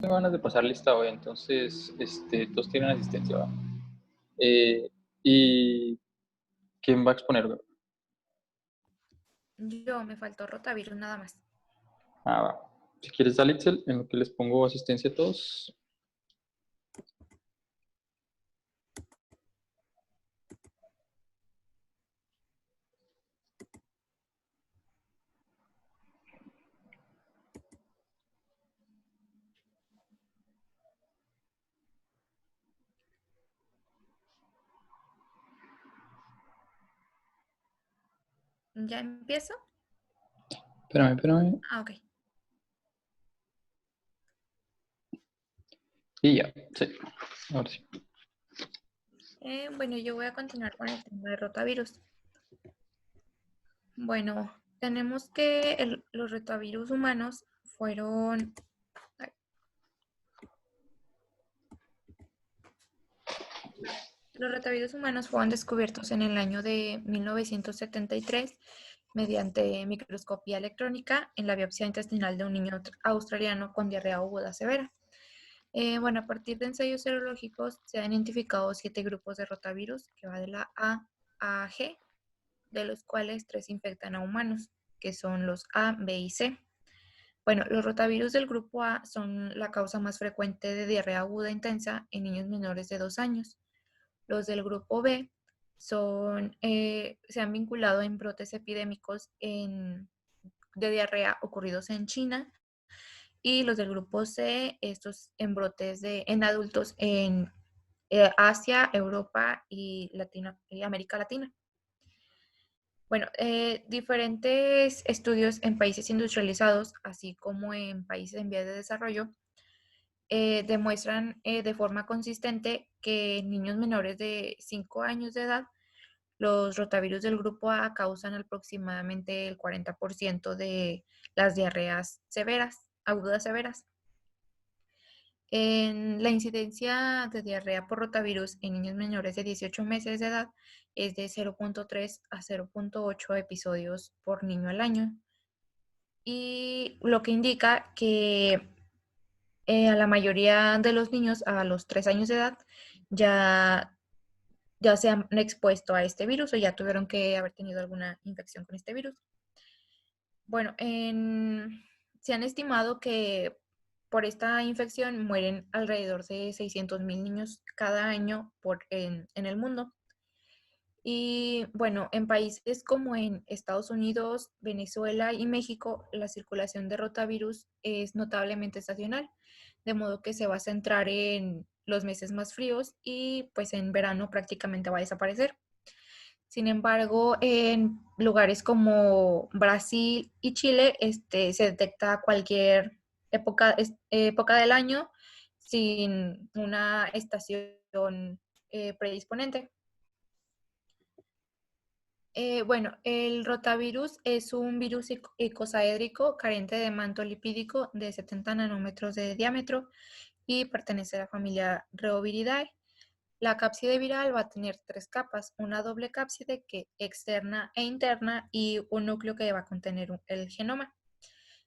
tengo ganas de pasar lista hoy, entonces, todos tienen asistencia, ¿va? Eh, ¿Y quién va a exponer? Yo me faltó rotavirus nada más. Ah, va. Si quieres, dale, Itzel, en lo que les pongo asistencia a todos. ¿Ya empiezo? Espérame. Ah, ok. Y ya, sí. Ahora sí. Bueno, yo voy a continuar con el tema de rotavirus. Bueno, tenemos que los rotavirus humanos fueron... ay, los rotavirus humanos fueron descubiertos en el año de 1973 mediante microscopía electrónica en la biopsia intestinal de un niño australiano con diarrea aguda severa. Bueno, a partir de ensayos serológicos se han identificado 7 grupos de rotavirus que va de la A G, de los cuales 3 infectan a humanos, que son los A, B y C. Bueno, los rotavirus del grupo A son la causa más frecuente de diarrea aguda intensa en niños menores de 2 años. Los del grupo B se han vinculado en brotes epidémicos de diarrea ocurridos en China, y los del grupo C, estos en brotes en adultos en Asia, Europa y América Latina. Bueno, diferentes estudios en países industrializados, así como en países en vías de desarrollo, demuestran de forma consistente que en niños menores de 5 años de edad, los rotavirus del grupo A causan aproximadamente el 40% de las diarreas severas, agudas severas. En la incidencia de diarrea por rotavirus en niños menores de 18 meses de edad es de 0.3 a 0.8 episodios por niño al año, y lo que indica que a la mayoría de los niños a los 3 años de edad ya, ya se han expuesto a este virus o ya tuvieron que haber tenido alguna infección con este virus. Bueno, se han estimado que por esta infección mueren alrededor de 600,000 niños cada año en el mundo. Y bueno, en países como en Estados Unidos, Venezuela y México, la circulación de rotavirus es notablemente estacional, de modo que se va a centrar en los meses más fríos y pues en verano prácticamente va a desaparecer. Sin embargo, en lugares como Brasil y Chile, se detecta cualquier época del año sin una estación predisponente. Bueno, el rotavirus es un virus icosaédrico carente de manto lipídico de 70 nanómetros de diámetro y pertenece a la familia Reoviridae. La cápside viral va a tener 3 capas, una doble cápside externa e interna y un núcleo que va a contener el genoma.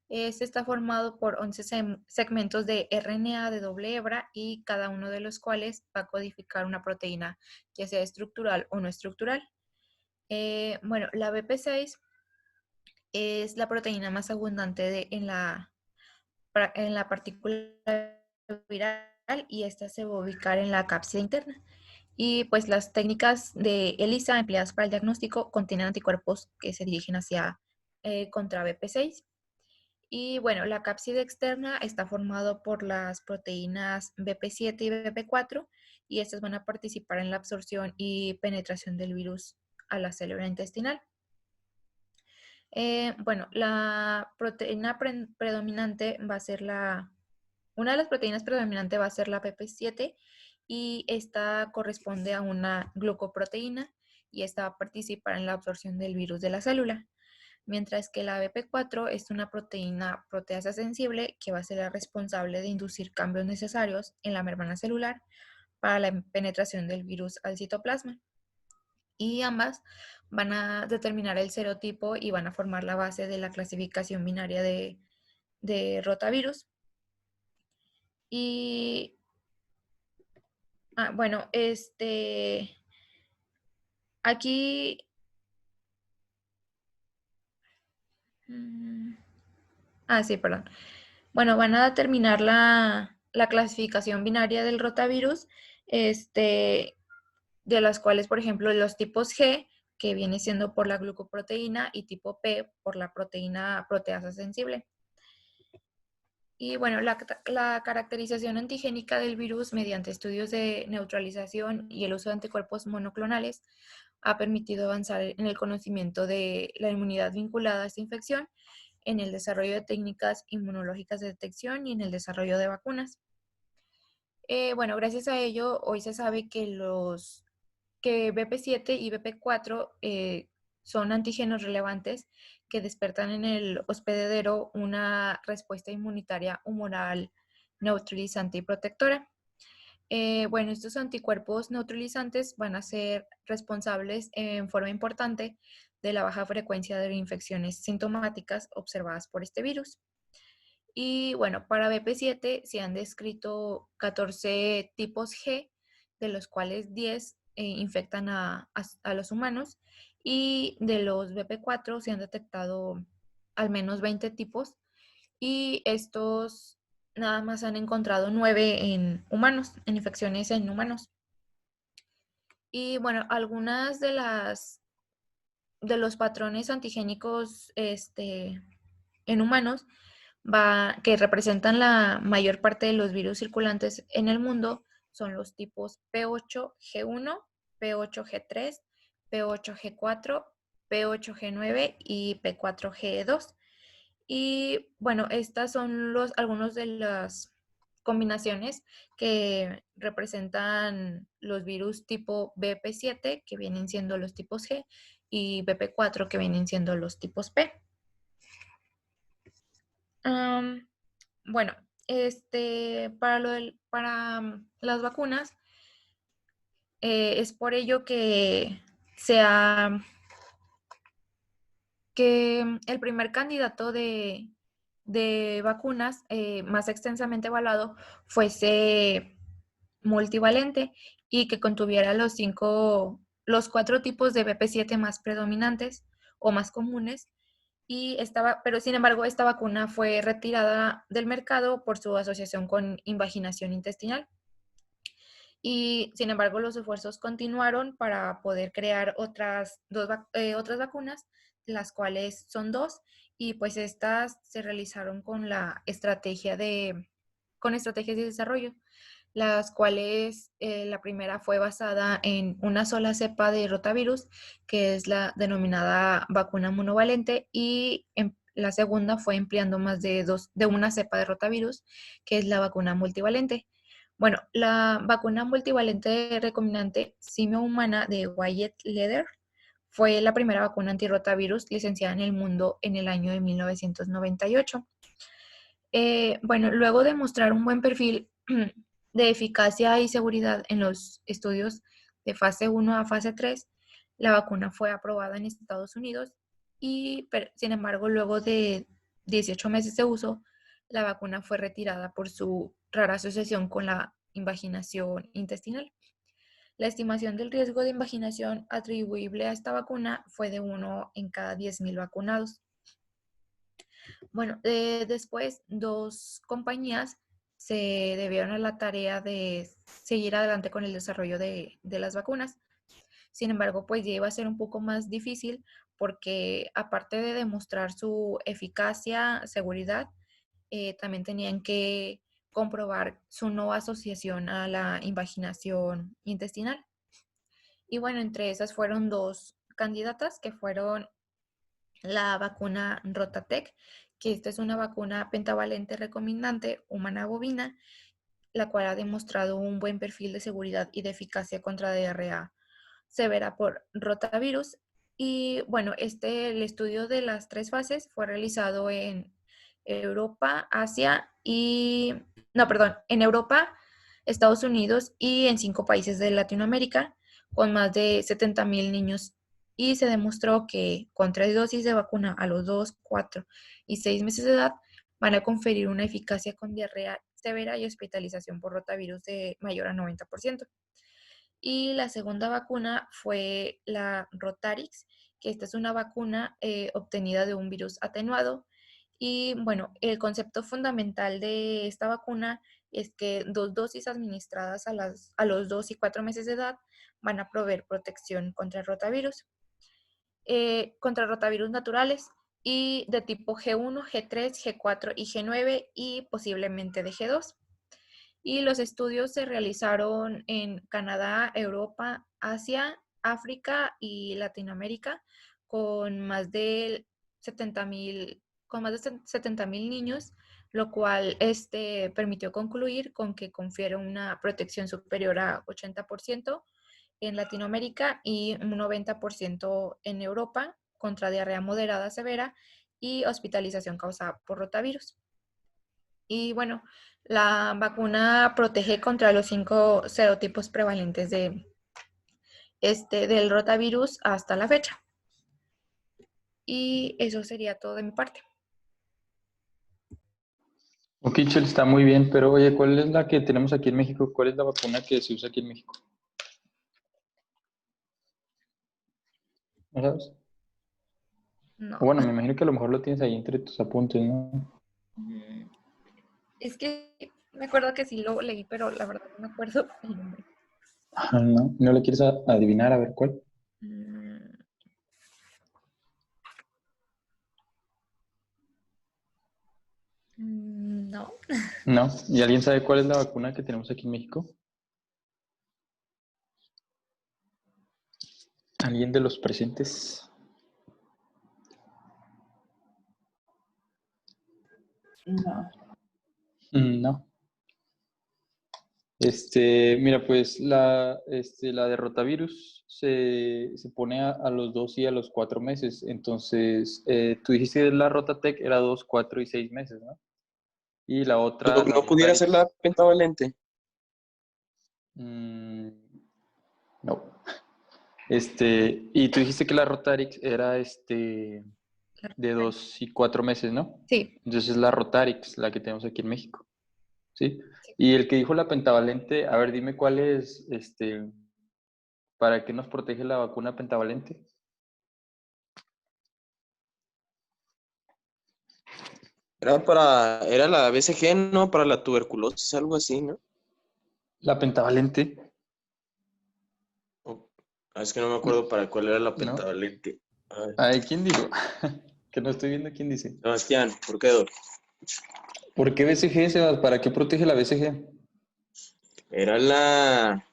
Este está formado por 11 segmentos de RNA de doble hebra y cada uno de los cuales va a codificar una proteína, ya sea estructural o no estructural. Bueno, la BP6 es la proteína más abundante en la partícula viral, y esta se va a ubicar en la cápside interna. Y pues las técnicas de ELISA empleadas para el diagnóstico contienen anticuerpos que se dirigen contra BP6. Y bueno, la cápside externa está formada por las proteínas BP7 y BP4, y estas van a participar en la absorción y penetración del virus a la célula intestinal. Bueno, la proteína predominante va a ser una de las proteínas predominantes va a ser la PP7, y esta corresponde a una glucoproteína y esta va a participar en la absorción del virus de la célula. Mientras que la BP4 es una proteína proteasa sensible que va a ser la responsable de inducir cambios necesarios en la membrana celular para la penetración del virus al citoplasma. Y ambas van a determinar el serotipo y van a formar la base de la clasificación binaria de rotavirus. Y, bueno, aquí, mm, sí, perdón. Bueno, van a determinar la clasificación binaria del rotavirus, de las cuales, por ejemplo, los tipos G, que viene siendo por la glucoproteína, y tipo P por la proteína proteasa sensible. Y bueno, la caracterización antigénica del virus mediante estudios de neutralización y el uso de anticuerpos monoclonales ha permitido avanzar en el conocimiento de la inmunidad vinculada a esta infección, en el desarrollo de técnicas inmunológicas de detección y en el desarrollo de vacunas. Bueno, gracias a ello, hoy se sabe que BP7 y BP4 son antígenos relevantes que despertan en el hospedadero una respuesta inmunitaria humoral neutralizante y protectora. Bueno, estos anticuerpos neutralizantes van a ser responsables en forma importante de la baja frecuencia de infecciones sintomáticas observadas por este virus. Y bueno, para BP7 se han descrito 14 tipos G, de los cuales 10 infectan a los humanos, y de los BP4 se han detectado al menos 20 tipos, y estos nada más han encontrado 9 en humanos, en infecciones en humanos. Y bueno, algunas de los patrones antigénicos en humanos que representan la mayor parte de los virus circulantes en el mundo son los tipos P8G1, P8G3, P8G4, P8G9 y P4G2. Y bueno, estas son algunos de las combinaciones que representan los virus tipo BP7, que vienen siendo los tipos G, y BP4, que vienen siendo los tipos P. Bueno, para las vacunas, es por ello que el primer candidato de vacunas más extensamente evaluado fuese multivalente y que contuviera los 4 tipos de BP7 más predominantes o más comunes. Pero sin embargo, esta vacuna fue retirada del mercado por su asociación con invaginación intestinal. Y sin embargo, los esfuerzos continuaron para poder crear otras vacunas, las cuales son 2, y pues estas se realizaron con estrategias de desarrollo, las cuales la primera fue basada en una sola cepa de rotavirus, que es la denominada vacuna monovalente, y la segunda fue empleando más de una cepa de rotavirus, que es la vacuna multivalente. Bueno, la vacuna multivalente recombinante simio humana de Wyatt Leather fue la primera vacuna antirrotavirus licenciada en el mundo en el año de 1998. Bueno, luego de mostrar un buen perfil de eficacia y seguridad en los estudios de fase 1 a fase 3, la vacuna fue aprobada en Estados Unidos sin embargo, luego de 18 meses de uso, la vacuna fue retirada por su rara asociación con la invaginación intestinal. La estimación del riesgo de invaginación atribuible a esta vacuna fue de 1 en cada 10.000 vacunados. Bueno, después 2 compañías se debieron a la tarea de seguir adelante con el desarrollo de las vacunas. Sin embargo, pues ya iba a ser un poco más difícil porque aparte de demostrar su eficacia, seguridad, también tenían que comprobar su no asociación a la invaginación intestinal. Y bueno, entre esas fueron 2 candidatas que fueron la vacuna Rotatec, que esta es una vacuna pentavalente recombinante humana bovina, la cual ha demostrado un buen perfil de seguridad y de eficacia contra diarrea severa por rotavirus. Y bueno, el estudio de las 3 fases fue realizado en Europa, en Europa, Estados Unidos y en 5 países de Latinoamérica, con más de 70,000 niños, y se demostró que con 3 dosis de vacuna a los 2, 4 y 6 meses de edad van a conferir una eficacia con diarrea severa y hospitalización por rotavirus de mayor a 90%. Y la segunda vacuna fue la Rotarix, que esta es una vacuna obtenida de un virus atenuado. Y bueno, el concepto fundamental de esta vacuna es que 2 dosis administradas a los 2 y 4 meses de edad van a proveer protección contra rotavirus naturales y de tipo G1, G3, G4 y G9 y posiblemente de G2. Y los estudios se realizaron en Canadá, Europa, Asia, África y Latinoamérica con más de 70,000 niños, lo cual permitió concluir con que confiere una protección superior a 80% en Latinoamérica y un 90% en Europa contra diarrea moderada severa y hospitalización causada por rotavirus. Y bueno, la vacuna protege contra los 5 serotipos prevalentes del rotavirus hasta la fecha. Y eso sería todo de mi parte. Ok, Chel, está muy bien, pero oye, ¿cuál es la que tenemos aquí en México? ¿Cuál es la vacuna que se usa aquí en México? ¿No sabes? O No. bueno, me imagino que a lo mejor lo tienes ahí entre tus apuntes, ¿no? Es que me acuerdo que sí lo leí, pero la verdad no me acuerdo el nombre. Ajá, ¿no? ¿No le quieres adivinar a ver cuál? Mm, No. No. ¿Y alguien sabe cuál es la vacuna que tenemos aquí en México? ¿Alguien de los presentes? No. No. Mira, pues la de rotavirus se pone a los 2 y a los 4 meses. Entonces, tú dijiste que la Rotatec era 2, 4 y 6 meses, ¿no? Y la otra, la No pudiera ser la Rotarix, pentavalente. mm, no. Y tú dijiste que la Rotarix era de 2 y 4 meses, ¿no? Sí. Entonces es la Rotarix, la que tenemos aquí en México, ¿sí? Y el que dijo la pentavalente, a ver, dime cuál es, ¿para qué nos protege la vacuna pentavalente? Era la BCG, ¿no? Para la tuberculosis, algo así, ¿no? La pentavalente, O- es que no me acuerdo para cuál era la ¿no? pentavalente. Ay, Ay, ¿quién dijo? Que no estoy viendo quién dice. Sebastián, ¿por qué, Doc? ¿Por qué BCG, Sebas? ¿Para qué protege la BCG? Era la...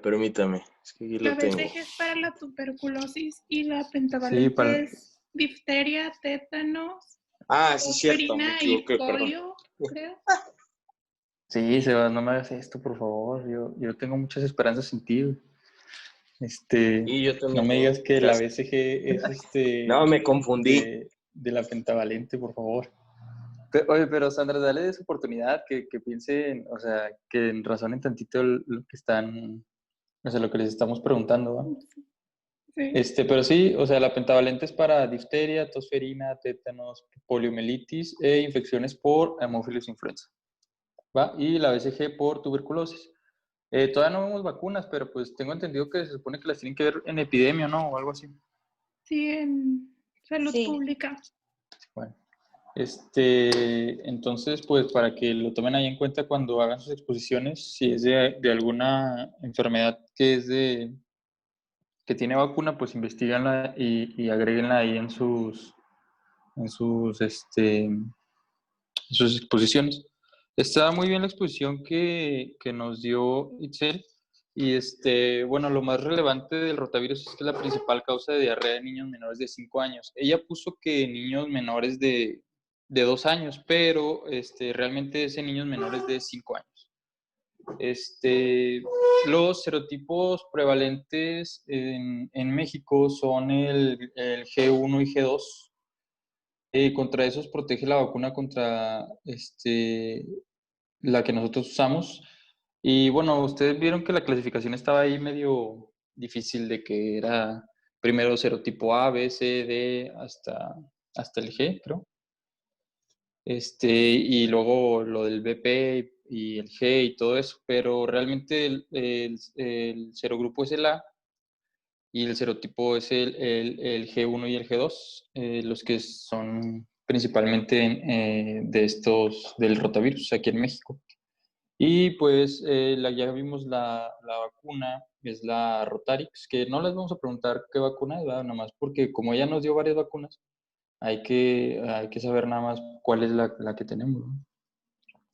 permítame, es que aquí La lo tengo. BCG es para la tuberculosis y la Sí, pentavalente es difteria, tétanos, Ah, sí, cierto, me tosferina y equivoqué, perdón. polio, creo. Sí, Sebas, no me hagas esto, por favor. Yo tengo muchas esperanzas en ti. Este, Y yo no también me tengo. digas que la Gracias. BCG es No, me confundí. de la pentavalente, por favor. Oye, pero Sandra, dale esa oportunidad que piensen, o sea, que razonen tantito lo que están, o sea, lo que les estamos preguntando, ¿va? Sí. Pero sí, o sea, la pentavalente es para difteria, tosferina, tétanos, poliomielitis e infecciones por Haemophilus influenza, ¿va? Y la BCG por tuberculosis. Todavía no vemos vacunas, pero pues tengo entendido que se supone que las tienen que ver en epidemia, ¿no? O algo así. Sí, en salud Sí. pública. Bueno, entonces, pues para que lo tomen ahí en cuenta cuando hagan sus exposiciones, si es de alguna enfermedad que tiene vacuna, pues investiganla y agréguenla ahí en sus, en sus exposiciones. Está muy bien la exposición que nos dio Itzel. Y bueno, lo más relevante del rotavirus es que la principal causa de diarrea en niños menores de 5 años. Ella puso que niños menores de 2 años, pero realmente es en niños menores de 5 años. Los serotipos prevalentes en México son el G1 y G2. Contra esos protege la vacuna contra la que nosotros usamos. Y bueno, ustedes vieron que la clasificación estaba ahí medio difícil de que era primero serotipo A, B, C, D, hasta el G, creo. y luego lo del BP y el G y todo eso, pero realmente el serogrupo es el A y el serotipo es el G1 y el G2, los que son principalmente de estos, del rotavirus aquí en México. Y pues ya vimos la vacuna, es la Rotarix, que no les vamos a preguntar qué vacuna es, ¿verdad? Nada más porque como ella nos dio varias vacunas, hay que saber nada más cuál es la que tenemos, ¿no?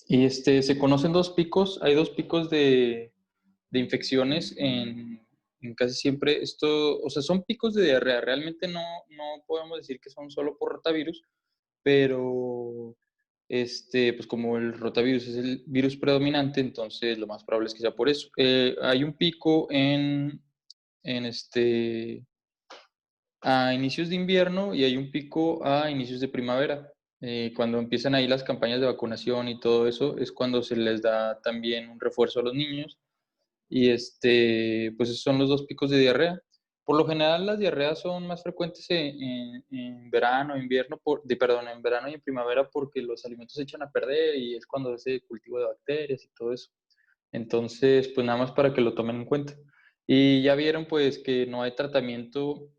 Y se conocen dos picos, hay dos picos de infecciones en casi siempre. O sea, son picos de diarrea, realmente no podemos decir que son solo por rotavirus, pero pues como el rotavirus es el virus predominante, entonces lo más probable es que sea por eso. Hay un pico en a inicios de invierno y hay un pico a inicios de primavera. Cuando empiezan ahí las campañas de vacunación y todo eso, es cuando se les da también un refuerzo a los niños y pues esos son los dos picos de diarrea. Por lo general las diarreas son más frecuentes en verano, invierno, perdón, en verano y en primavera porque los alimentos se echan a perder y es cuando ese cultivo de bacterias y todo eso. Entonces, pues nada más para que lo tomen en cuenta. Y ya vieron pues que no hay tratamiento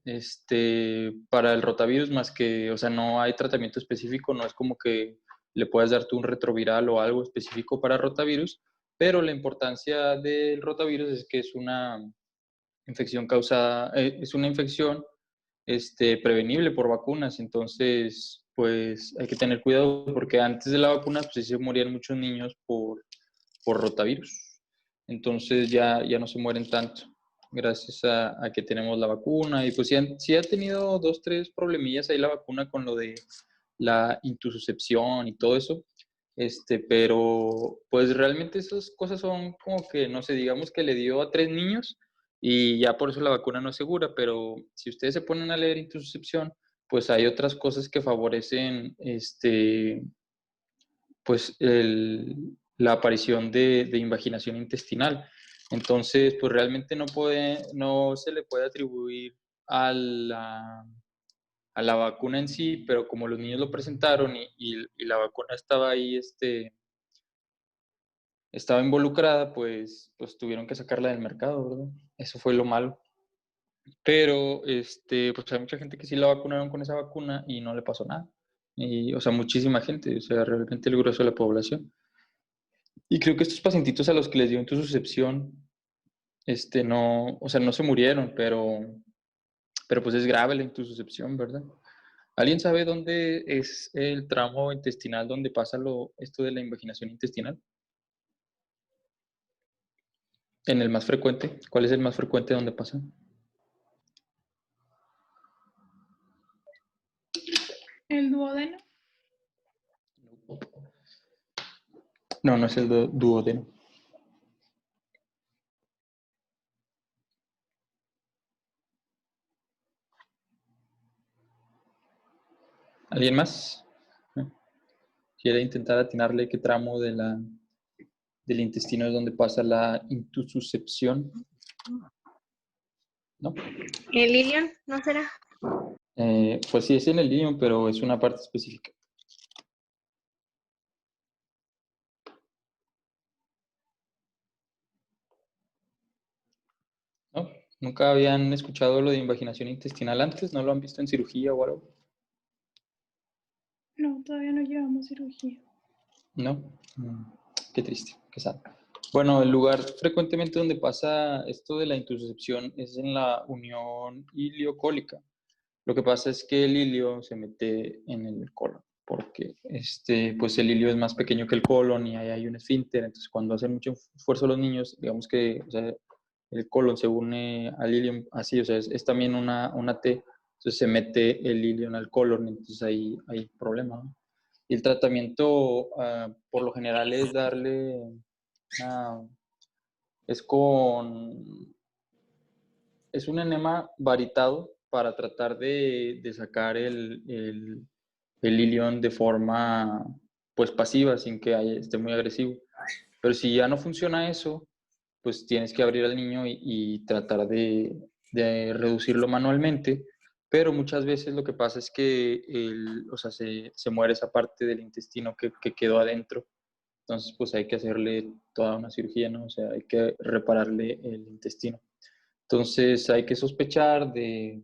para el rotavirus más que, o sea, no hay tratamiento específico, no es como que le puedas dar tú un retroviral o algo específico para rotavirus, pero la importancia del rotavirus es que es una infección causada, es una infección prevenible por vacunas, entonces pues hay que tener cuidado porque antes de la vacuna pues sí se morían muchos niños por rotavirus. Entonces ya no se mueren tanto gracias a que tenemos la vacuna. Y pues sí ha tenido dos, tres problemillas ahí la vacuna con lo de la intususcepción y todo eso. Pero pues realmente esas cosas son como que, no sé, digamos que le dio a 3 niños y ya por eso la vacuna no es segura, pero si ustedes se ponen a leer intususcepción, pues hay otras cosas que favorecen pues la aparición de invaginación intestinal. Entonces, pues realmente no se le puede atribuir a a la vacuna en sí, pero como los niños lo presentaron y la vacuna estaba ahí, estaba involucrada, pues tuvieron que sacarla del mercado, ¿verdad? Eso fue lo malo. Pero, pues hay mucha gente que sí la vacunaron con esa vacuna y no le pasó nada. Y, o sea, muchísima gente, o sea, realmente el grueso de la población. Y creo que estos pacientitos a los que les dio intususcepción, no, o sea, no se murieron, pero pues es grave la intususcepción, ¿verdad? ¿Alguien sabe dónde es el tramo intestinal donde pasa esto de la invaginación intestinal? En el más frecuente. ¿Cuál es el más frecuente donde pasa? ¿El duodeno? No, no es el duodeno. ¿Alguien más? ¿Quiere intentar atinarle qué tramo del intestino es donde pasa la intususcepción? ¿No? ¿El ilion no será? Pues sí, es en el ilion, pero es una parte específica. ¿No? ¿Nunca habían escuchado lo de invaginación intestinal antes? ¿No lo han visto en cirugía o algo? No, todavía no llevamos cirugía. ¿No? Qué triste, qué sad. Bueno, el lugar frecuentemente donde pasa esto de la intususcepción es en la unión iliocólica. Lo que pasa es que el ilio se mete en el colon, porque pues el ilio es más pequeño que el colon y ahí hay un esfínter, entonces cuando hacen mucho esfuerzo los niños, digamos que, o sea, el colon se une al ilion así, o sea, es también una T, entonces se mete el ilion al colon, entonces ahí hay problema, ¿no? Y el tratamiento, por lo general, es darle, es con, es un enema varitado para tratar de sacar el ilion de forma, pues, pasiva, sin que esté muy agresivo. Pero si ya no funciona eso, pues tienes que abrir al niño y tratar de reducirlo manualmente pero muchas veces lo que pasa es que o sea, se muere esa parte del intestino que quedó adentro. Entonces, pues hay que hacerle toda una cirugía, ¿no? O sea, hay que repararle el intestino. Entonces, hay que sospechar de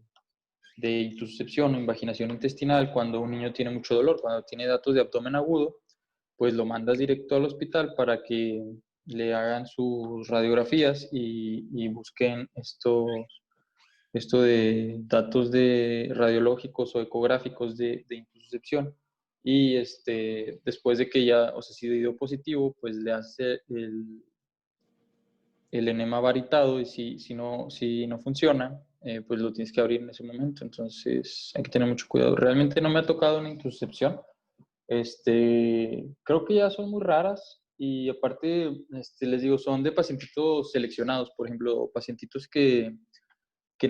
intussuscepción o invaginación intestinal cuando un niño tiene mucho dolor, cuando tiene datos de abdomen agudo, pues lo mandas directo al hospital para que le hagan sus radiografías y busquen esto de datos de radiológicos o ecográficos de intussuscepción. Y después de que ya, o sea, si dio positivo, pues le hace el enema varitado y si no funciona, pues lo tienes que abrir en ese momento. Entonces hay que tener mucho cuidado. Realmente no me ha tocado una intussuscepción. Creo que ya son muy raras y aparte, les digo, son de pacientitos seleccionados. Por ejemplo, pacientitos que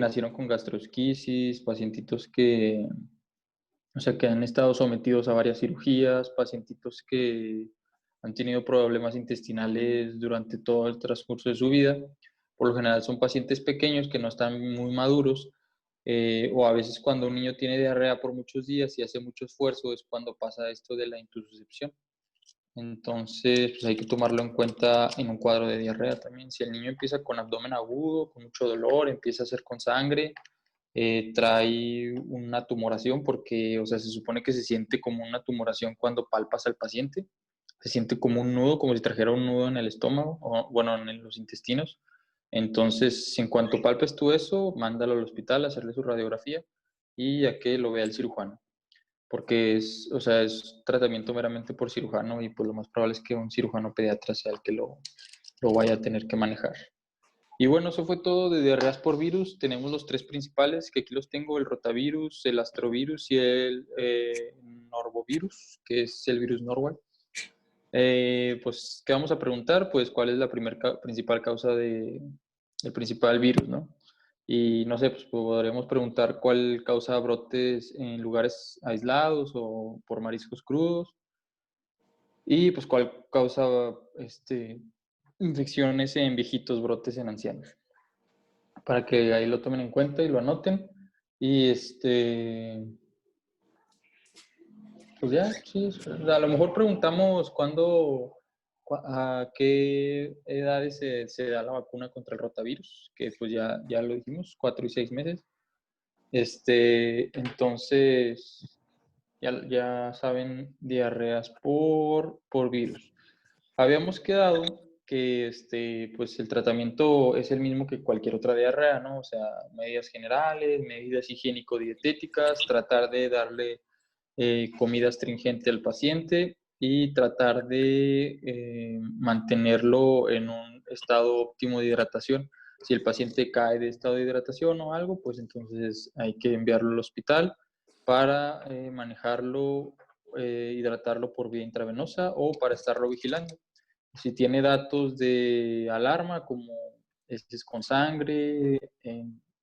nacieron con gastroesquisis, pacientitos o sea, que han estado sometidos a varias cirugías, pacientitos que han tenido problemas intestinales durante todo el transcurso de su vida. Por lo general son pacientes pequeños que no están muy maduros, o a veces cuando un niño tiene diarrea por muchos días y hace mucho esfuerzo es cuando pasa esto de la intussuscepción. Entonces, pues hay que tomarlo en cuenta en un cuadro de diarrea también. Si el niño empieza con abdomen agudo, con mucho dolor, empieza a hacer con sangre, trae una tumoración porque, o sea, se supone que se siente como una tumoración cuando palpas al paciente. Se siente como un nudo, como si trajera un nudo en el estómago, o bueno, en los intestinos. Entonces, en cuanto palpes tú eso, mándalo al hospital a hacerle su radiografía y a que lo vea el cirujano. Porque o sea, es tratamiento meramente por cirujano y pues lo más probable es que un cirujano pediatra sea el que lo vaya a tener que manejar. Y bueno, eso fue todo de diarreas por virus. Tenemos los tres principales, que aquí los tengo, el rotavirus, el astrovirus y el norvovirus, que es el virus normal. Pues, ¿qué vamos a preguntar? Pues, ¿cuál es la principal causa el principal virus, ¿no? Y no sé, pues podríamos preguntar cuál causa brotes en lugares aislados o por mariscos crudos. Y pues cuál causa infecciones en viejitos, brotes en ancianos, para que ahí lo tomen en cuenta y lo anoten. Y pues ya, sí, a lo mejor preguntamos a qué edades se da la vacuna contra el rotavirus, que pues ya lo dijimos, 4 y 6 meses. Entonces, ya saben, diarreas por virus. Habíamos quedado que pues el tratamiento es el mismo que cualquier otra diarrea, ¿no? O sea, medidas generales, medidas higiénico-dietéticas, tratar de darle comida astringente al paciente y tratar de mantenerlo en un estado óptimo de hidratación. Si el paciente cae de estado de hidratación o algo, pues entonces hay que enviarlo al hospital para manejarlo, hidratarlo por vía intravenosa o para estarlo vigilando. Si tiene datos de alarma como heces con sangre,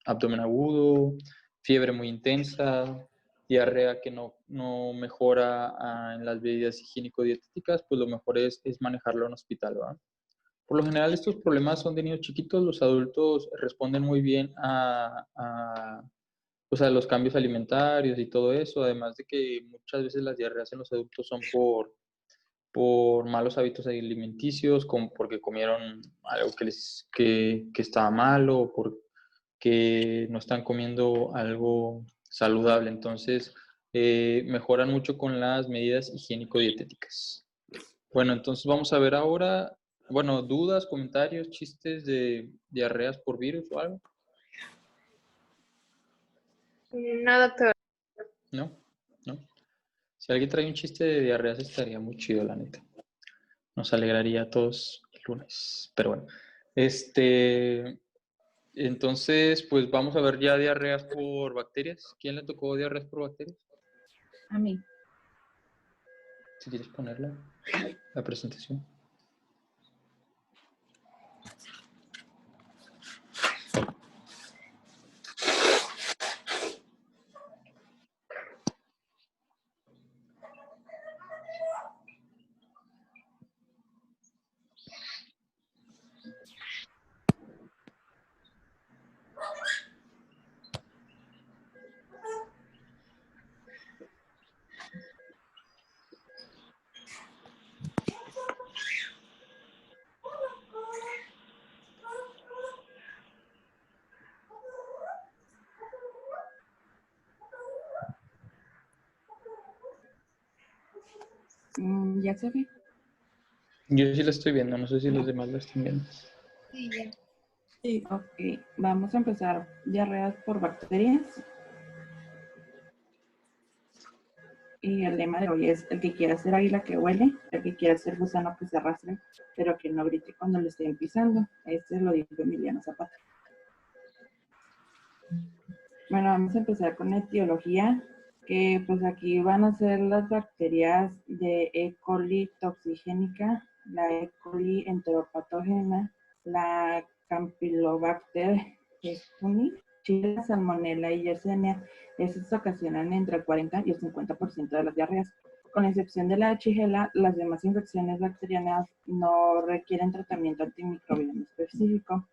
abdomen agudo, fiebre muy intensa, diarrea que no mejora en las medidas higiénico-dietéticas, pues lo mejor es manejarlo en hospital, ¿verdad? Por lo general estos problemas son de niños chiquitos, los adultos responden muy bien pues, a los cambios alimentarios y todo eso, además de que muchas veces las diarreas en los adultos son por malos hábitos alimenticios, como porque comieron algo que estaba malo o porque no están comiendo algo saludable. Entonces, mejoran mucho con las medidas higiénico-dietéticas. Bueno, entonces vamos a ver ahora, bueno, dudas, comentarios, chistes de diarreas por virus o algo, No, doctor. ¿no? ¿No? Si alguien trae un chiste de diarreas estaría muy chido, la neta. Nos alegraría a todos el lunes. Pero bueno, entonces, pues vamos a ver ya diarreas por bacterias. ¿Quién le tocó diarreas por bacterias? A mí. Si quieres ponerla, la presentación. ¿Ya se ve? Yo sí la estoy viendo, no sé si los demás la están viendo. Sí, ya. Sí. Ok, vamos a empezar diarreas por bacterias. Y el lema de hoy es: el que quiera ser águila que huele, el que quiera ser gusano que se arrastre, pero que no grite cuando le estén pisando. Este lo dijo Emiliano Zapata. Bueno, vamos a empezar con la etiología, que pues aquí van a ser las bacterias de E. coli toxigénica, la E. coli enteropatógena, la Campylobacter jejuni, Shigella, Salmonella y Yersinia. Estas ocasionan entre el 40 y el 50% de las diarreas. Con excepción de la Shigella, las demás infecciones bacterianas no requieren tratamiento antimicrobiano específico.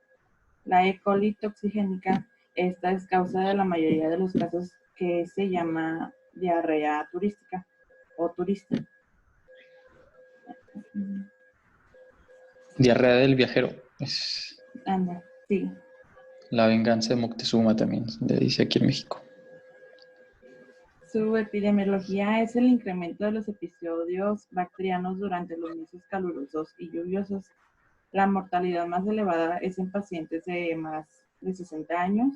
La E. coli toxigénica, esta es causa de la mayoría de los casos que se llama diarrea turística o turista. Diarrea del viajero. Es Anda, sí. la venganza de Moctezuma también, le dice aquí en México. Su epidemiología es el incremento de los episodios bacterianos durante los meses calurosos y lluviosos. La mortalidad más elevada es en pacientes de más de 60 años.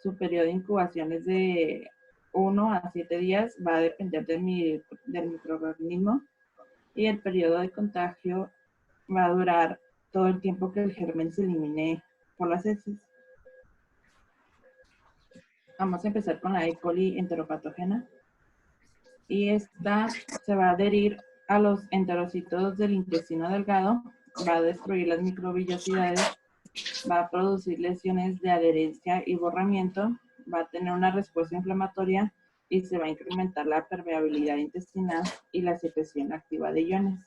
Su periodo de incubación es de 1 a 7 días, va a depender del microorganismo, y el periodo de contagio va a durar todo el tiempo que el germen se elimine por las heces. Vamos a empezar con la E. coli enteropatógena. Y esta se va a adherir a los enterocitos del intestino delgado, va a destruir las microvillosidades, va a producir lesiones de adherencia y borramiento, va a tener una respuesta inflamatoria y se va a incrementar la permeabilidad intestinal y la secreción activa de iones.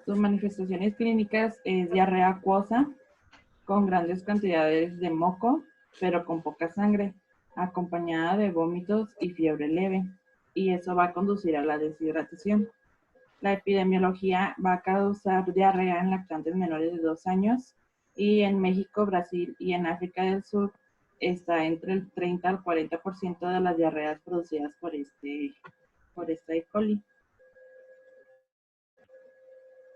Sus manifestaciones clínicas es diarrea acuosa con grandes cantidades de moco, pero con poca sangre, acompañada de vómitos y fiebre leve, y eso va a conducir a la deshidratación. La epidemiología va a causar diarrea en lactantes menores de 2 años, y en México, Brasil y en África del Sur está entre el 30 al 40% de las diarreas producidas por esta E. coli.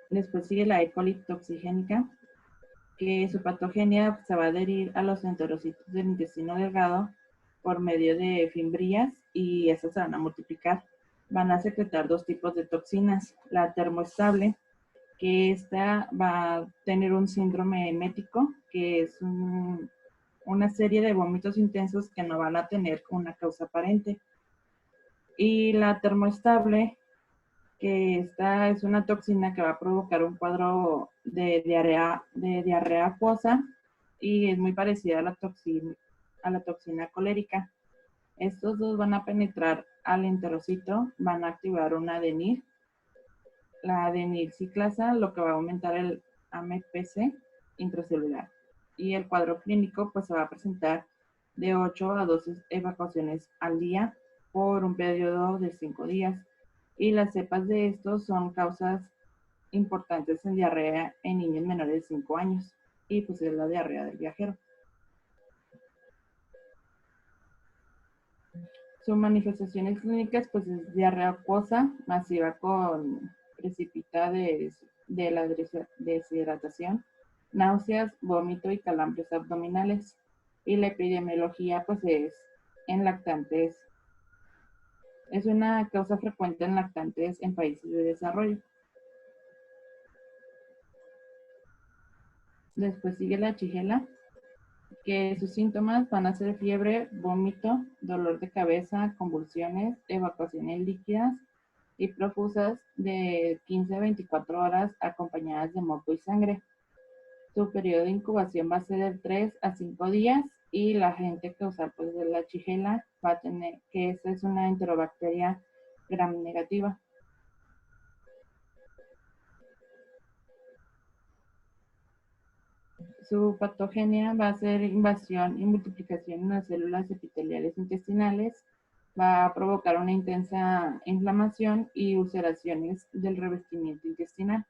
Después sigue la E. coli toxigénica, que su patogenia se va a adherir a los enterocitos del intestino delgado por medio de fimbrillas, y esas se van a multiplicar. Van a secretar 2 tipos de toxinas: la termoestable, que esta va a tener un síndrome emético, que es una serie de vómitos intensos que no van a tener una causa aparente. Y la termoestable, que esta es una toxina que va a provocar un cuadro de diarrea acuosa, y es muy parecida a la toxina colérica. Estos dos van a penetrar al enterocito, van a activar un adenir, la adenilciclasa, lo que va a aumentar el AMPC intracelular. Y el cuadro clínico pues se va a presentar de 8 a 12 evacuaciones al día por un periodo de 5 días. Y las cepas de estos son causas importantes en diarrea en niños menores de 5 años. Y pues es la diarrea del viajero. Sus manifestaciones clínicas pues es diarrea acuosa masiva con precipita de la deshidratación, náuseas, vómito y calambres abdominales. Y la epidemiología pues es en lactantes. Es una causa frecuente en lactantes en países de desarrollo. Después sigue la Shigella, que sus síntomas van a ser fiebre, vómito, dolor de cabeza, convulsiones, evacuaciones líquidas y profusas de 15 a 24 horas acompañadas de moco y sangre. Su periodo de incubación va a ser de 3 a 5 días, y la agente causal pues de la Shigella va a tener que esta es una enterobacteria gram negativa. Su patogenia va a ser invasión y multiplicación en las células epiteliales intestinales, va a provocar una intensa inflamación y ulceraciones del revestimiento intestinal.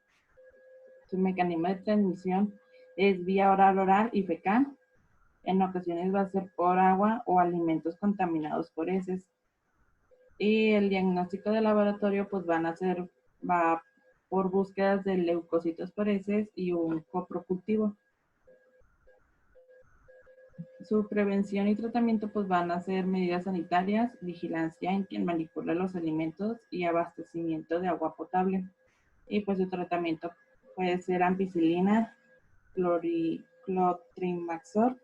Su mecanismo de transmisión es vía oral y fecal. En ocasiones va a ser por agua o alimentos contaminados por heces. Y el diagnóstico de laboratorio pues va por búsquedas de leucocitos pareces y un coprocultivo. Su prevención y tratamiento pues van a ser medidas sanitarias, vigilancia en quien manipula los alimentos y abastecimiento de agua potable. Y pues su tratamiento puede ser ampicilina, clotrimaxor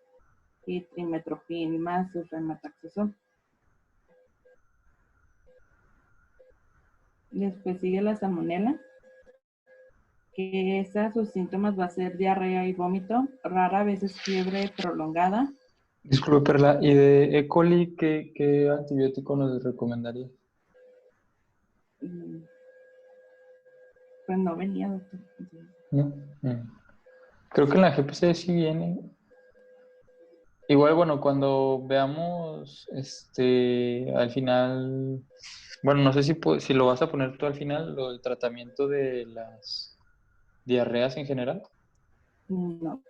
y trimetoprim más sulfametaxazol. Después sigue la salmonela, que sus síntomas va a ser diarrea y vómito, rara vez es fiebre prolongada. Disculpe, Perla, ¿y de E. coli qué antibiótico nos recomendaría? Pues no venía, doctor. ¿No? Creo que en la GPC sí viene. Igual, bueno, cuando veamos al final, bueno, no sé si lo vas a poner tú al final, lo del tratamiento de las diarreas en general. No,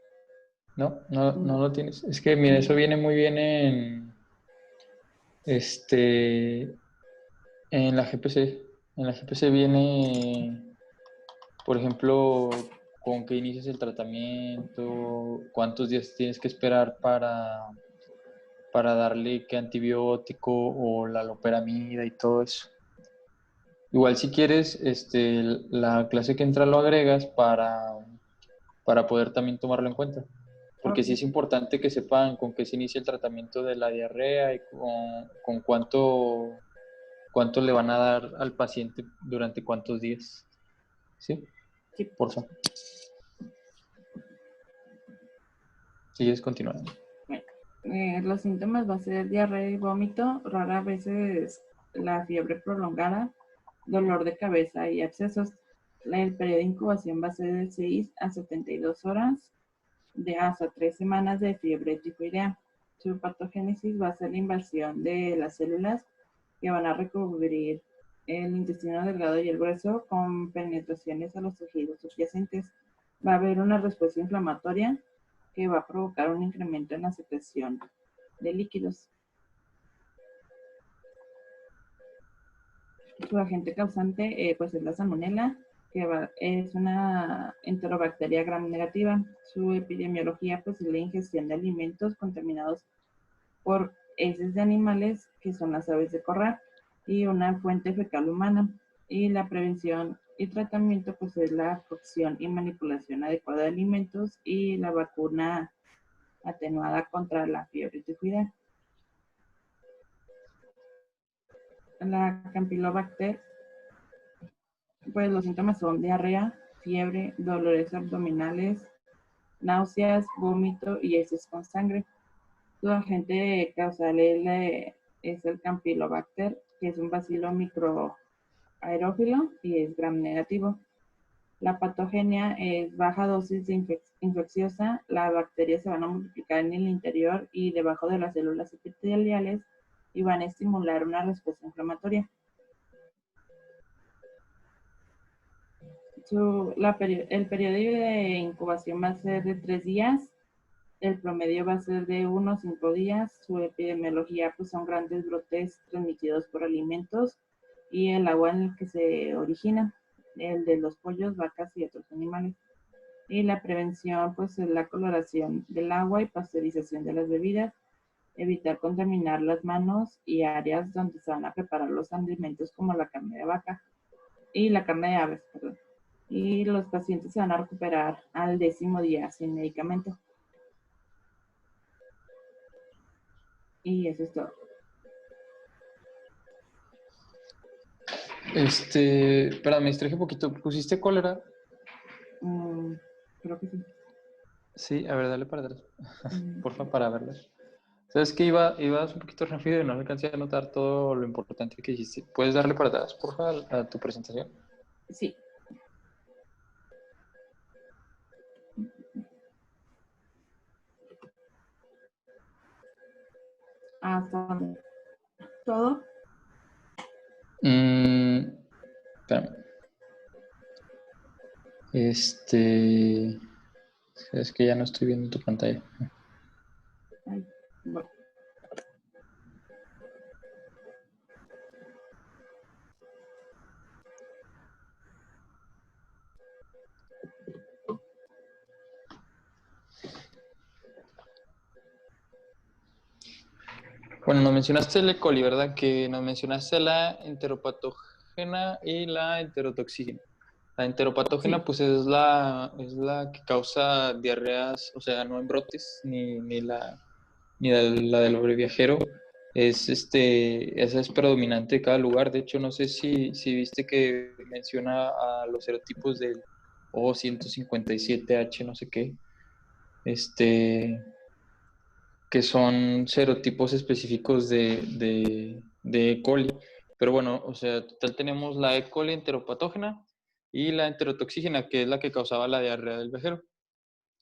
No lo tienes. Es que, mira, eso viene muy bien en la GPC. En la GPC viene, por ejemplo, con qué inicias el tratamiento, cuántos días tienes que esperar para darle qué antibiótico o la loperamida y todo eso. Igual si quieres, la clase que entra lo agregas para poder también tomarlo en cuenta. Porque sí es importante que sepan con qué se inicia el tratamiento de la diarrea y con cuánto le van a dar al paciente durante cuántos días. ¿Sí? Sí. Por favor. Sigues continuando. Los síntomas va a ser diarrea y vómito, rara vez es la fiebre prolongada, dolor de cabeza y abscesos. El periodo de incubación va a ser de 6 a 72 horas, de hasta 3 semanas de fiebre tifoidea. Su patogénesis va a ser la invasión de las células que van a recubrir el intestino delgado y el grueso con penetraciones a los tejidos subyacentes. Va a haber una respuesta inflamatoria que va a provocar un incremento en la secreción de líquidos. Su agente causante pues es la salmonela, que es una enterobacteria gram negativa. Su epidemiología pues es la ingestión de alimentos contaminados por heces de animales, que son las aves de corral, y una fuente fecal humana. Y la prevención y tratamiento pues es la cocción y manipulación adecuada de alimentos y la vacuna atenuada contra la fiebre tifoidea. La Campylobacter, pues los síntomas son diarrea, fiebre, dolores abdominales, náuseas, vómito y heces con sangre. Su agente causal es el Campylobacter, que es un bacilo microaerófilo y es gram negativo. La patogenia es baja dosis de infecciosa. Las bacterias se van a multiplicar en el interior y debajo de las células epiteliales y van a estimular una respuesta inflamatoria. El periodo de incubación va a ser de 3 días. El promedio va a ser de 1 a 5 días. Su epidemiología pues son grandes brotes transmitidos por alimentos y el agua en el que se origina, el de los pollos, vacas y otros animales. Y la prevención pues es la coloración del agua y pasteurización de las bebidas, evitar contaminar las manos y áreas donde se van a preparar los alimentos como la carne de vaca y la carne de aves, perdón. Y los pacientes se van a recuperar al 10º día sin medicamento. Y eso es todo. Espera, me distraje un poquito. ¿Pusiste cólera? Creo que sí. Sí, a ver, dale para atrás. Porfa, para verla. ¿Sabes que ibas un poquito rápido y no alcancé a notar todo lo importante que dijiste? ¿Puedes darle para atrás, porfa, a tu presentación? Sí. ¿Hasta dónde? ¿Todo? Espérame. Es que ya no estoy viendo tu pantalla. Ay, bueno. Bueno, nos mencionaste el E. coli, ¿verdad? Que nos mencionaste la enteropatógena y la enterotoxígena. La enteropatógena, Sí. pues es la que causa diarreas, o sea, no en brotes, ni la del viajero. Esa es predominante de cada lugar. De hecho, no sé si viste que menciona a los serotipos del O157H, no sé qué, este, que son serotipos específicos de E. coli. Pero bueno, o sea, total tenemos la E. coli enteropatógena y la enterotoxígena, que es la que causaba la diarrea del viajero.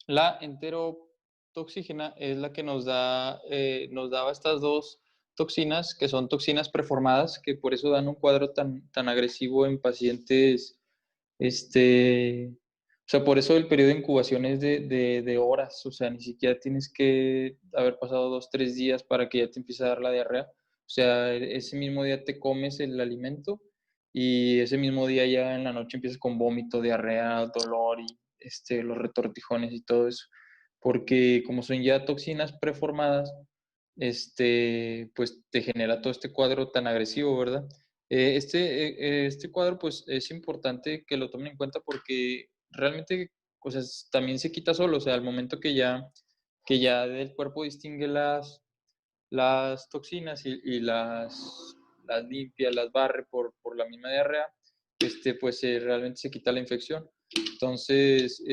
La enterotoxígena es la que nos daba estas dos toxinas, que son toxinas preformadas, que por eso dan un cuadro tan agresivo en pacientes, o sea, por eso el periodo de incubación es de horas, o sea, ni siquiera tienes que haber pasado 2, 3 días para que ya te empiece a dar la diarrea. O sea, ese mismo día te comes el alimento y ese mismo día ya en la noche empiezas con vómito, diarrea, dolor y los retortijones y todo eso. Porque como son ya toxinas preformadas, pues te genera todo este cuadro tan agresivo, ¿verdad? Este cuadro, pues es importante que lo tomen en cuenta porque realmente, o sea, también se quita solo, o sea, al momento que ya el cuerpo distingue las toxinas y las limpia, las barre por la misma diarrea, pues realmente se quita la infección. Entonces,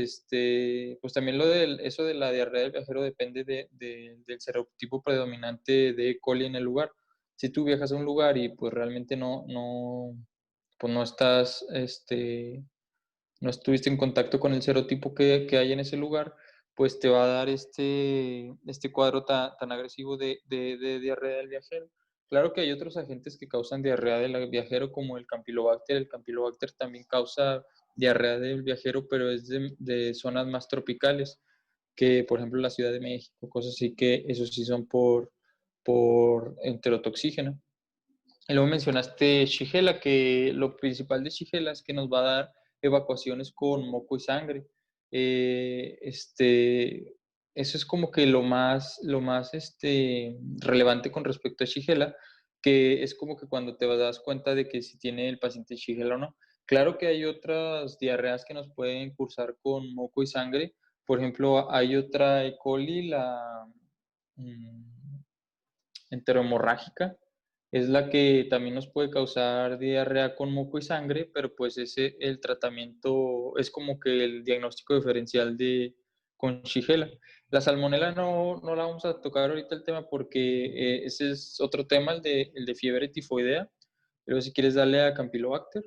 pues también eso de la diarrea del viajero depende del serotipo predominante de E. coli en el lugar. Si tú viajas a un lugar y pues realmente pues no estás, no estuviste en contacto con el serotipo que hay en ese lugar, pues te va a dar este cuadro tan agresivo de diarrea del viajero. Claro que hay otros agentes que causan diarrea del viajero, como el Campylobacter. El Campylobacter también causa diarrea del viajero, pero es de zonas más tropicales, que por ejemplo la Ciudad de México, cosas así que esos sí son por enterotoxígeno. Y luego mencionaste Shigella, que lo principal de Shigella es que nos va a dar evacuaciones con moco y sangre. Eh, este, Eso es como que lo más relevante con respecto a Shigella, que es como que cuando te das cuenta de que si tiene el paciente Shigella o no. Claro que hay otras diarreas que nos pueden cursar con moco y sangre. Por ejemplo, hay otra E. coli, la mm, enterohemorrágica, es la que también nos puede causar diarrea con moco y sangre, pero pues el tratamiento es como que el diagnóstico diferencial con Shigella. La salmonela no la vamos a tocar ahorita el tema porque ese es otro tema, el de fiebre tifoidea, pero si quieres darle a Campylobacter.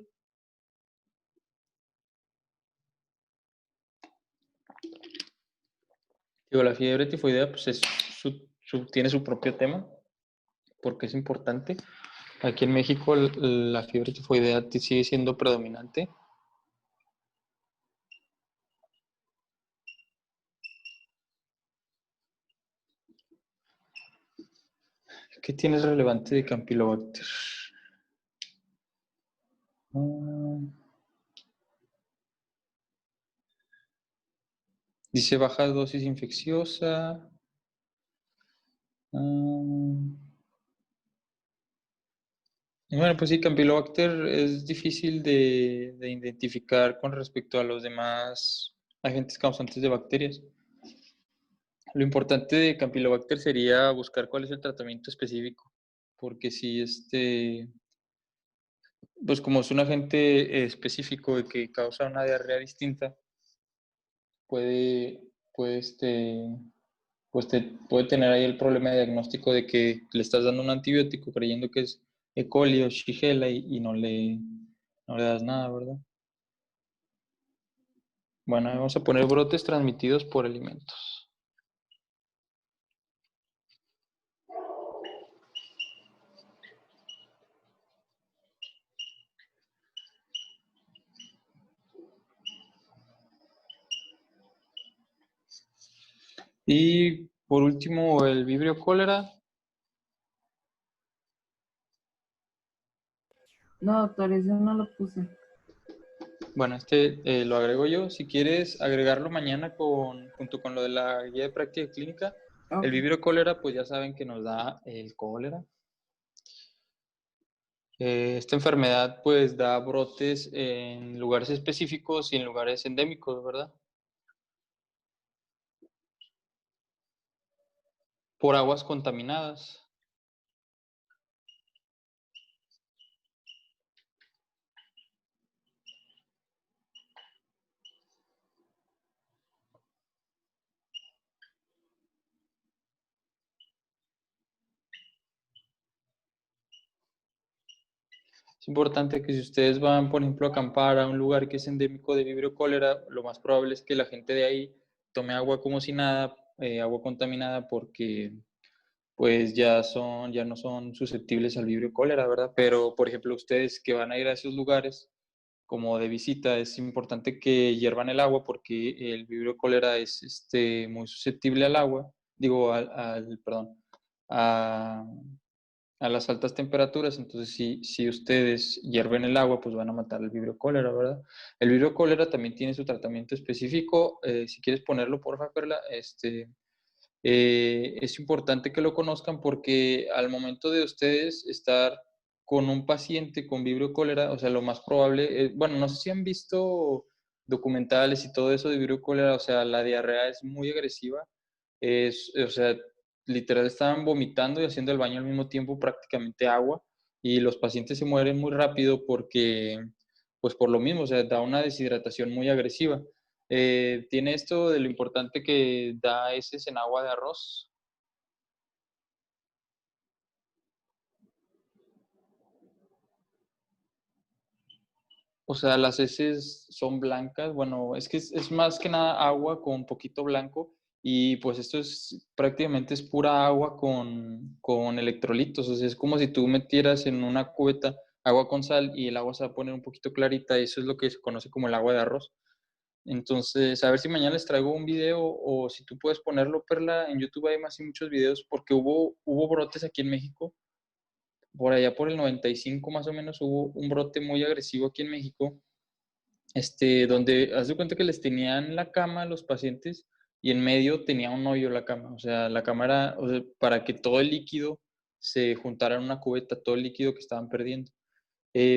Digo, la fiebre tifoidea pues tiene su propio tema porque es importante. Aquí en México la fiebre tifoidea sigue siendo predominante. ¿Qué tienes relevante de Campylobacter? Dice baja dosis infecciosa. Bueno, pues sí, Campylobacter es difícil de identificar con respecto a los demás agentes causantes de bacterias. Lo importante de Campylobacter sería buscar cuál es el tratamiento específico, porque si pues como es un agente específico y que causa una diarrea distinta, puede, puede, pues puede tener ahí el problema de diagnóstico de que le estás dando un antibiótico creyendo que es E. coli o Shigella y no le das nada, ¿verdad? Bueno, vamos a poner brotes transmitidos por alimentos. Y por último, el vibrio cólera. No, doctor, eso no lo puse. Bueno, lo agrego yo. Si quieres agregarlo mañana junto con lo de la guía de práctica clínica, El Ok. vibrio cólera, pues ya saben que nos da el cólera. Esta enfermedad pues da brotes en lugares específicos y en lugares endémicos, ¿verdad? Por aguas contaminadas. Es importante que si ustedes van, por ejemplo, a acampar a un lugar que es endémico de vibrio cólera, lo más probable es que la gente de ahí tome agua como si nada, agua contaminada, porque pues ya no son susceptibles al vibrio cólera, ¿verdad? Pero, por ejemplo, ustedes que van a ir a esos lugares como de visita, es importante que hiervan el agua porque el vibrio cólera es muy susceptible al agua, digo, perdón, a, a las altas temperaturas. Entonces si ustedes hierven el agua, pues van a matar el vibrio cólera, ¿verdad? El vibrio cólera también tiene su tratamiento específico. Si quieres ponerlo, porfa, Perla, es importante que lo conozcan porque al momento de ustedes estar con un paciente con vibrio cólera, o sea, lo más probable, bueno, no sé si han visto documentales y todo eso de vibrio cólera, o sea, la diarrea es muy agresiva, o sea, literal estaban vomitando y haciendo el baño al mismo tiempo, prácticamente agua, y los pacientes se mueren muy rápido porque, pues por lo mismo, o sea, da una deshidratación muy agresiva. Tiene esto de lo importante que da heces en agua de arroz. O sea, las heces son blancas. Bueno, es que es más que nada agua con un poquito blanco. Y pues esto es prácticamente es pura agua con electrolitos. O sea, es como si tú metieras en una cubeta agua con sal y el agua se va a poner un poquito clarita. Eso es lo que se conoce como el agua de arroz. Entonces, a ver si mañana les traigo un video o si tú puedes ponerlo, Perla, en YouTube hay más y muchos videos porque hubo brotes aquí en México. Por allá por el 95 más o menos hubo un brote muy agresivo aquí en México, donde haz de cuenta que les tenían la cama a los pacientes y en medio tenía un hoyo la cama. O sea, la cama era, o sea, para que todo el líquido se juntara en una cubeta, todo el líquido que estaban perdiendo.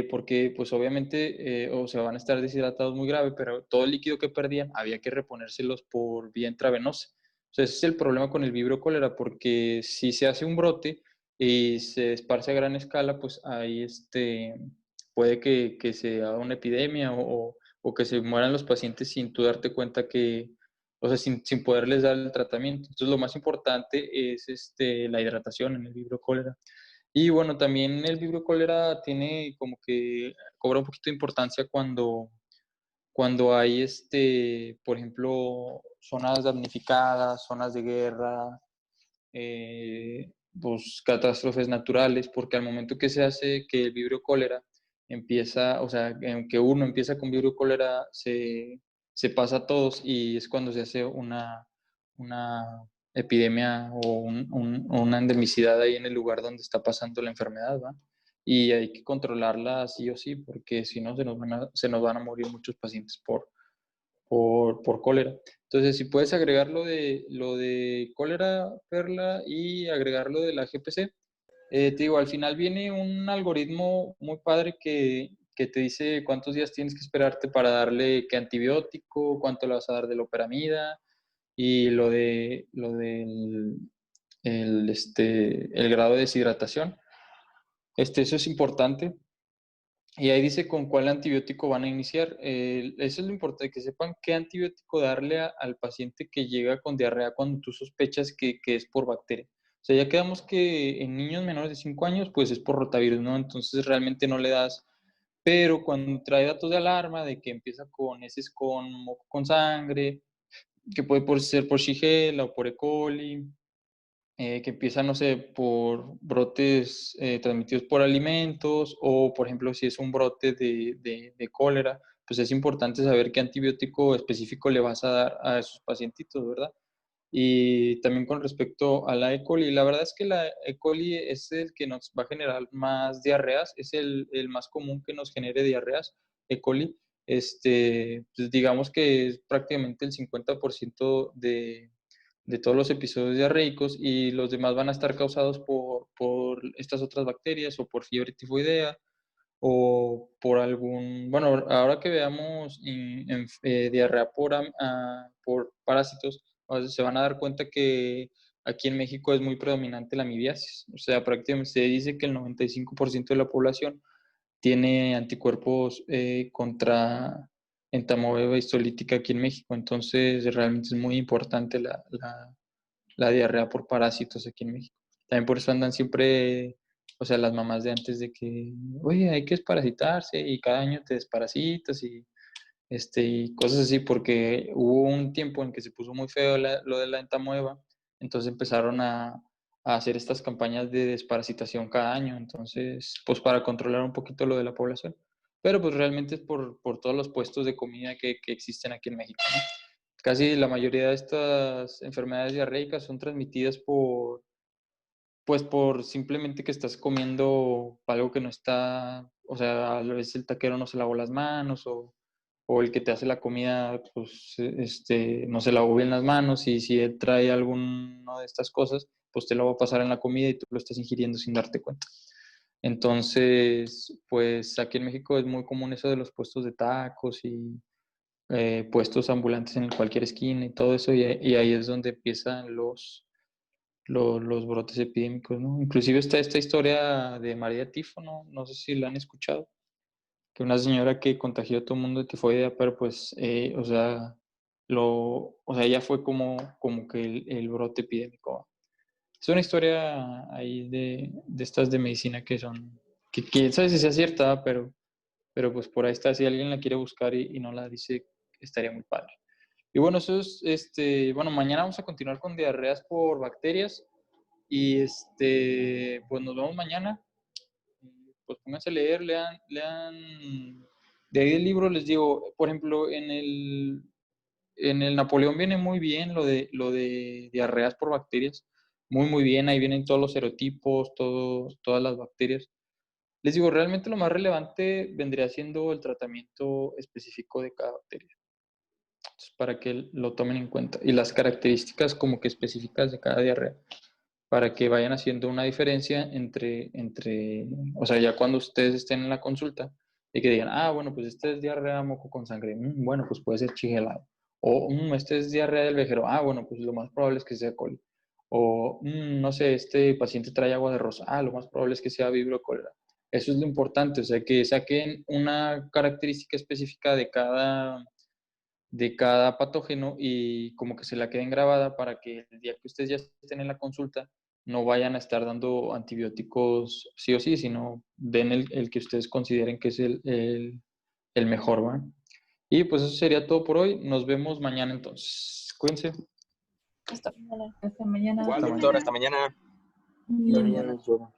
Porque pues obviamente o sea, van a estar deshidratados muy grave, pero todo el líquido que perdían había que reponérselos por vía intravenosa. O sea, ese es el problema con el vibrio cólera, porque si se hace un brote y se esparce a gran escala, pues ahí puede que se haga una epidemia o que se mueran los pacientes sin tú darte cuenta que, o sea, sin poderles dar el tratamiento. Entonces, lo más importante es la hidratación en el vibrio cólera. Y bueno, también el vibrio cólera tiene como que cobra un poquito de importancia cuando hay, por ejemplo, zonas damnificadas, zonas de guerra, pues catástrofes naturales, porque al momento que se hace que el vibrio cólera empieza, o sea, que uno empieza con vibrio cólera, se pasa a todos y es cuando se hace una epidemia o una endemicidad ahí en el lugar donde está pasando la enfermedad, ¿va? Y hay que controlarla sí o sí, porque si no se nos van a morir muchos pacientes por cólera. Entonces, si puedes agregar lo de cólera, Perla, y agregar lo de la GPC, te digo, al final viene un algoritmo muy padre que te dice cuántos días tienes que esperarte para darle qué antibiótico, cuánto le vas a dar de loperamida y el grado de deshidratación. Eso es importante. Y ahí dice con cuál antibiótico van a iniciar. Eso es lo importante, que sepan qué antibiótico darle al paciente que llega con diarrea cuando tú sospechas que es por bacteria. O sea, ya quedamos que en niños menores de 5 años, pues es por rotavirus, ¿no? Entonces realmente no le das. Pero cuando trae datos de alarma de que empieza con heces con moco con sangre, que puede ser por Shigella o por E. coli, que empiezan, no sé, por brotes transmitidos por alimentos o, por ejemplo, si es un brote de cólera, pues es importante saber qué antibiótico específico le vas a dar a esos pacientitos, ¿verdad? Y también con respecto a la E. coli, la verdad es que la E. coli es el que nos va a generar más diarreas, es el más común que nos genere diarreas, E. coli. Pues digamos que es prácticamente el 50% de todos los episodios diarreicos, y los demás van a estar causados por estas otras bacterias o por fiebre tifoidea o por algún, bueno, ahora que veamos diarrea por parásitos, se van a dar cuenta que aquí en México es muy predominante la amibiasis. O sea, prácticamente se dice que el 95% de la población tiene anticuerpos contra entamoeba histolítica aquí en México. Entonces, realmente es muy importante la diarrea por parásitos aquí en México. También por eso andan siempre, o sea, las mamás de antes de que, oye, hay que desparasitarse y cada año te desparasitas y cosas así, porque hubo un tiempo en que se puso muy feo lo de la entamoeba, entonces empezaron a hacer estas campañas de desparasitación cada año, entonces, pues para controlar un poquito lo de la población. Pero pues realmente es por todos los puestos de comida que existen aquí en México, ¿no? Casi la mayoría de estas enfermedades diarreicas son transmitidas pues por simplemente que estás comiendo algo que no está, o sea, a veces el taquero no se lavó las manos o el que te hace la comida, pues, no se lavó bien las manos y si él trae alguna de estas cosas, pues te lo va a pasar en la comida y tú lo estás ingiriendo sin darte cuenta. Entonces, pues aquí en México es muy común eso de los puestos de tacos y puestos ambulantes en cualquier esquina y todo eso, y ahí es donde empiezan los brotes epidémicos, ¿no? Inclusive está esta historia de María Tifo, no sé si la han escuchado, que una señora que contagió a todo el mundo de tifoidea, pero pues, o sea, ella fue como que el brote epidémico. Es una historia ahí de estas de medicina que son, que quién sabe si sea cierta, pero pues por ahí está, si alguien la quiere buscar y no la dice, estaría muy padre. Y bueno, eso es, bueno, mañana vamos a continuar con diarreas por bacterias y pues nos vemos mañana. Pues pónganse a leer, lean de ahí del libro, les digo, por ejemplo, en el Napoleón viene muy bien lo de diarreas por bacterias, muy bien, ahí vienen todos los serotipos, todas las bacterias. Les digo, realmente lo más relevante vendría siendo el tratamiento específico de cada bacteria. Entonces, para que lo tomen en cuenta. Y las características como que específicas de cada diarrea, para que vayan haciendo una diferencia o sea, ya cuando ustedes estén en la consulta, y que digan, bueno, pues este es diarrea moco con sangre, bueno, pues puede ser chigelado. O, este es diarrea del vejero, bueno, pues lo más probable es que sea coli. O, no sé, este paciente trae agua de rosa, lo más probable es que sea vibrio cólera. Eso es lo importante, o sea, que saquen una característica específica de cada patógeno y como que se la queden grabada para que el día que ustedes ya estén en la consulta no vayan a estar dando antibióticos sí o sí, sino den el que ustedes consideren que es el mejor, ¿va? Y pues eso sería todo por hoy. Nos vemos mañana entonces. Cuídense. Hasta mañana. Hasta mañana. Igual, Hasta doctor, mañana. hasta mañana. Mañana nos vemos.